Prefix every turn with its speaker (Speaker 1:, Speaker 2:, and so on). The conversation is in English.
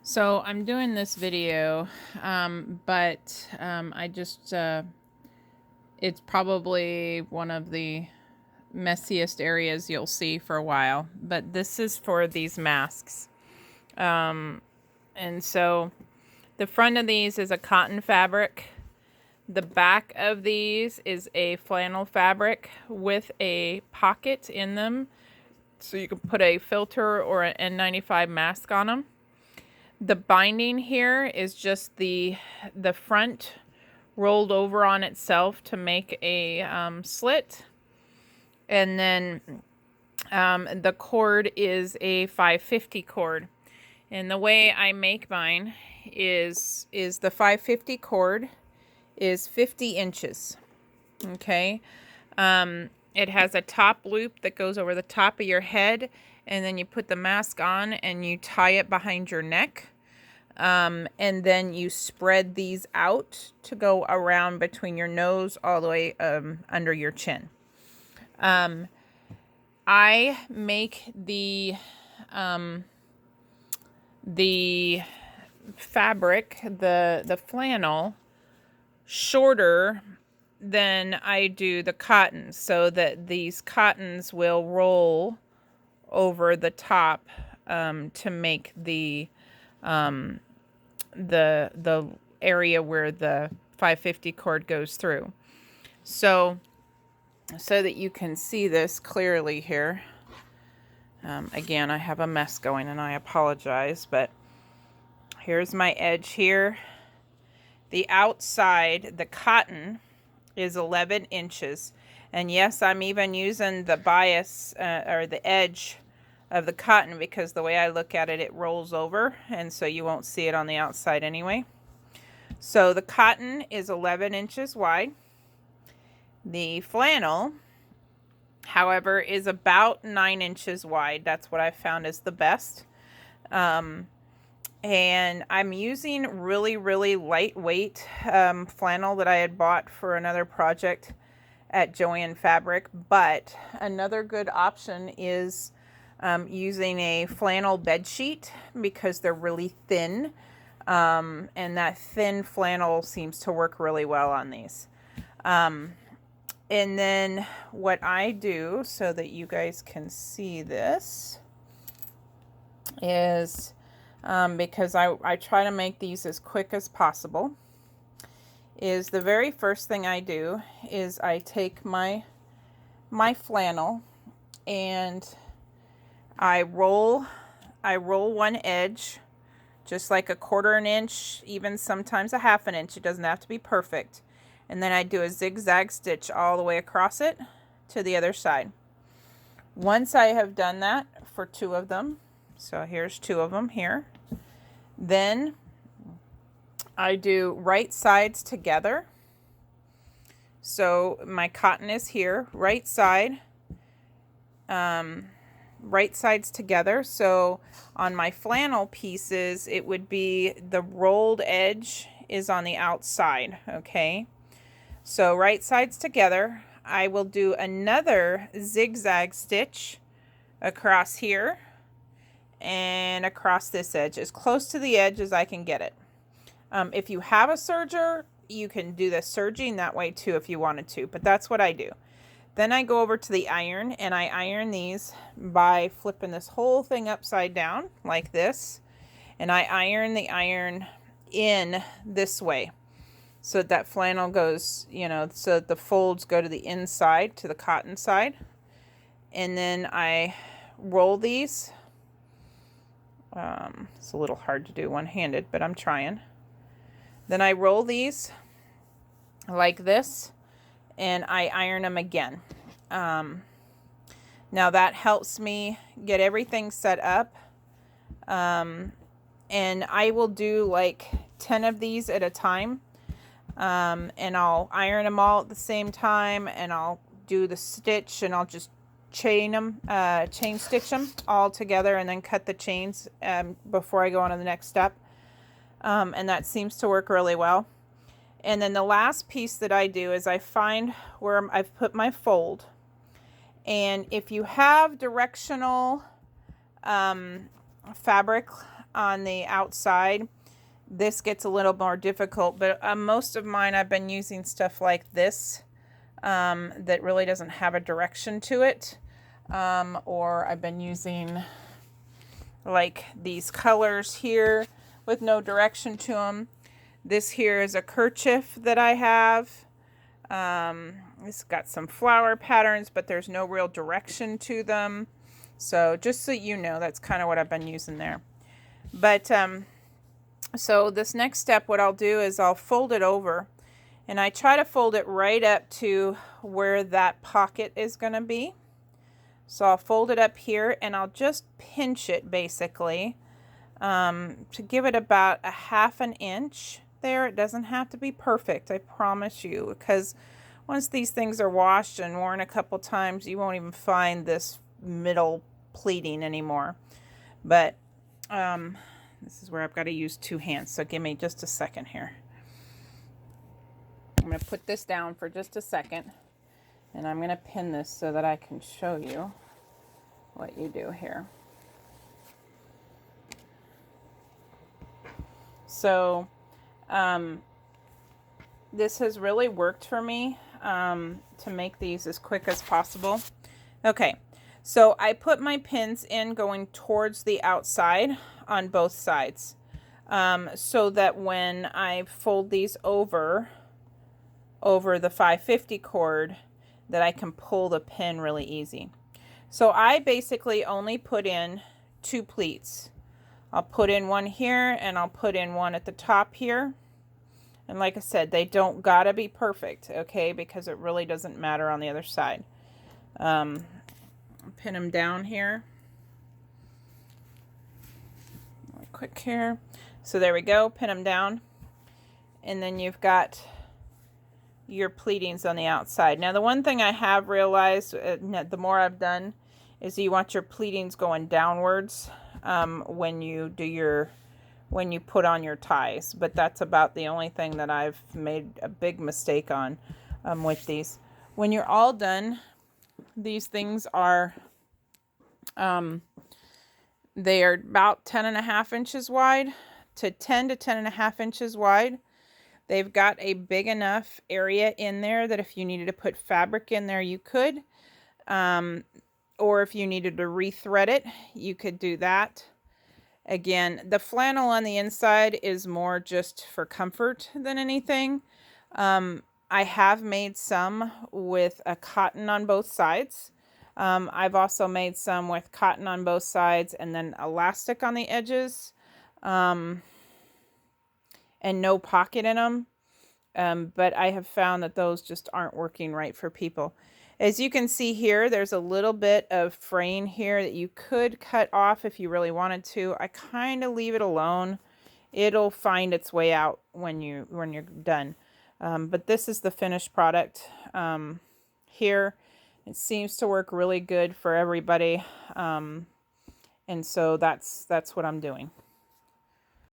Speaker 1: So I'm doing this video, but it's probably one of the messiest areas you'll see for a while. But this is for these masks. And so the front of these is a cotton fabric. The back of these is a flannel fabric with a pocket in them. So you can put a filter or an N95 mask on them. The binding here is just the front rolled over on itself to make a slit. And then the cord is a 550 cord. And the way I make mine is the 550 cord is 50 inches. Okay. It has a top loop that goes over the top of your head, and then you put the mask on and you tie it behind your neck. And then you spread these out to go around between your nose all the way under your chin. I make the fabric, the flannel, shorter than I do the cotton, so that these cottons will roll over the top to make the area where the 550 cord goes through. So that you can see this clearly here. Again, I have a mess going and I apologize, but here's my edge here. The outside, the cotton, is 11 inches. And yes, I'm even using the bias or the edge of the cotton, because the way I look at it, it rolls over, and so you won't see it on the outside anyway. So the cotton is 11 inches wide. The flannel, however, is about 9 inches wide. That's what I found is the best. And I'm using really, really lightweight flannel that I had bought for another project at Joann Fabric. But another good option is using a flannel bed sheet, because they're really thin. And that thin flannel seems to work really well on these. And then what I do, so that you guys can see this, is because I try to make these as quick as possible, is the very first thing I do is I take my flannel and I roll one edge just like a 1/4 inch, even sometimes a 1/2 inch. It doesn't have to be perfect. And then I do a zigzag stitch all the way across it to the other side. Once I have done that for 2 of them, so here's 2 of them here, then I do right sides together. So my cotton is here, right sides together. So on my flannel pieces, it would be the rolled edge is on the outside. Okay. So right sides together. I will do another zigzag stitch across here and across this edge, as close to the edge as I can get it. If you have a serger, you can do the serging that way too if you wanted to, but that's what I do. Then I go over to the iron and I iron these by flipping this whole thing upside down like this. And I iron the iron in this way so that flannel goes, so that the folds go to the inside, to the cotton side. And then I roll these. It's a little hard to do one-handed, but I'm trying. Then I roll these like this, and I iron them again. Now that helps me get everything set up. And I will do like 10 of these at a time. And I'll iron them all at the same time, and I'll do the stitch, and I'll just chain stitch them all together, and then cut the chains before I go on to the next step. And that seems to work really well. And then the last piece that I do is I find where I've put my fold. And if you have directional fabric on the outside, this gets a little more difficult, but most of mine I've been using stuff like this that really doesn't have a direction to it, or I've been using like these colors here with no direction to them. This here is a kerchief that I have. It's got some flower patterns, but there's no real direction to them. So just so you know, that's kind of what I've been using there. But so this next step, what I'll do is I'll fold it over, and I try to fold it right up to where that pocket is going to be. So I'll fold it up here, and I'll just pinch it basically to give it about a 1/2 inch there. It doesn't have to be perfect, I promise you, because once these things are washed and worn a couple times, you won't even find this middle pleating anymore. But this is where I've got to use 2 hands, so give me just a second here. I'm going to put this down for just a second, and I'm going to pin this so that I can show you what you do here. So this has really worked for me to make these as quick as possible. Okay, so I put my pins in going towards the outside on both sides, so that when I fold these over the 550 cord, that I can pull the pin really easy. So I basically only put in 2 pleats. I'll put in one here, and I'll put in one at the top here. And like I said, they don't gotta be perfect, okay, because it really doesn't matter on the other side. Pin them down here. Really quick here. So there we go, pin them down. And then you've got your pleatings on the outside. Now the one thing I have realized, the more I've done, is you want your pleatings going downwards when you put on your ties. But that's about the only thing that I've made a big mistake on with these. When you're all done, these things are they are about 10.5 inches wide to 10 to 10.5 inches wide. They've got a big enough area in there that if you needed to put fabric in there, you could. Or if you needed to rethread it, you could do that. Again, the flannel on the inside is more just for comfort than anything. I have made some with a cotton on both sides. I've also made some with cotton on both sides and then elastic on the edges. And no pocket in them. But I have found that those just aren't working right for people. As you can see here, there's a little bit of fraying here that you could cut off if you really wanted to. I kind of leave it alone. It'll find its way out when you're done. But this is the finished product here. It seems to work really good for everybody. And so that's what I'm doing.